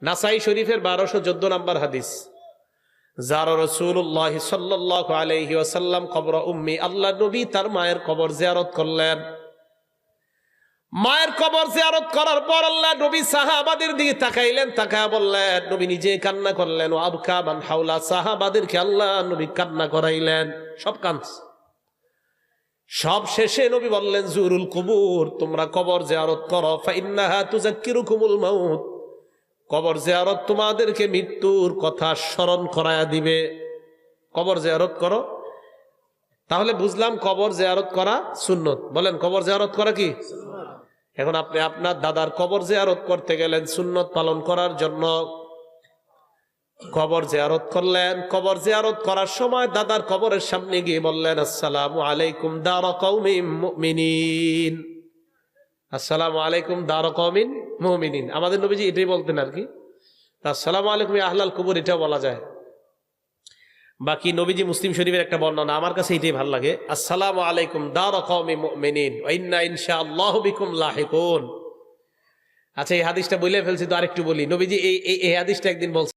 নাসাই শরীফের 1214 নম্বর হাদিস, যারা রাসূলুল্লাহ সাল্লাল্লাহু আলাইহি ওয়াসাল্লাম কবর উম্মি, আল্লাহ নবী তার মায়ের কবর জিয়ারত করলেন। মায়ের কবর জিয়ারত করার পর আল্লাহ নবী সাহাবাদের দিকে তাকাইলেন, তাকায় বললেন, নবী নিজে কান্না করলেন, ও আবকা মান হাওলা, সাহাবাদেরকে আল্লাহ নবী কান্না করাইলেন, সব কাঁদছে। সব শেষে নবী বললেন, জুরুল কুবুর, তোমরা কবর জিয়ারত করো, ফাইন্নাহা তুযাক্কিরুকুমুল মাউত, কবর জিয়ারত তোমাদেরকে মৃত্যুর কথা স্মরণ করায়া দিবে। কবর জিয়ারত করো। তাহলে বুঝলাম কবর জিয়ারত করা সুন্নত। বলেন, কবর জিয়ারত করা কি? এখন আপনি আপনার দাদার কবর জিয়ারত করতে গেলেন সুন্নত পালন করার জন্য, কবর জিয়ারত করলেন। কবর জিয়ারত করার সময় দাদার কবরের সামনে গিয়ে বললেন, আসসালামু আলাইকুম দারা কওমিন মুমিনিন, আসসালামু আলাইকুম দারা কওমিন মুমিনিন। আমাদের নবীজি এটাই বলতেন আর কি। আসসালামু আলাইকুম আহলাল কুবুর, এটাও বলা যায়। বাকি নবীজি মুসলিম শরীফের একটা বর্ণনা, আমার কাছে এটাই ভালো লাগে, আসসালামু আলাইকুম দারা কওমিন মুমিনিন ওয়া ইন্না ইনশাআল্লাহু বিকুম লাহিকুন। আচ্ছা, এই হাদিসটা বলে ফেলছি তো আরেকটু বলি। নবীজি এই হাদিসটা একদিন বলছেন।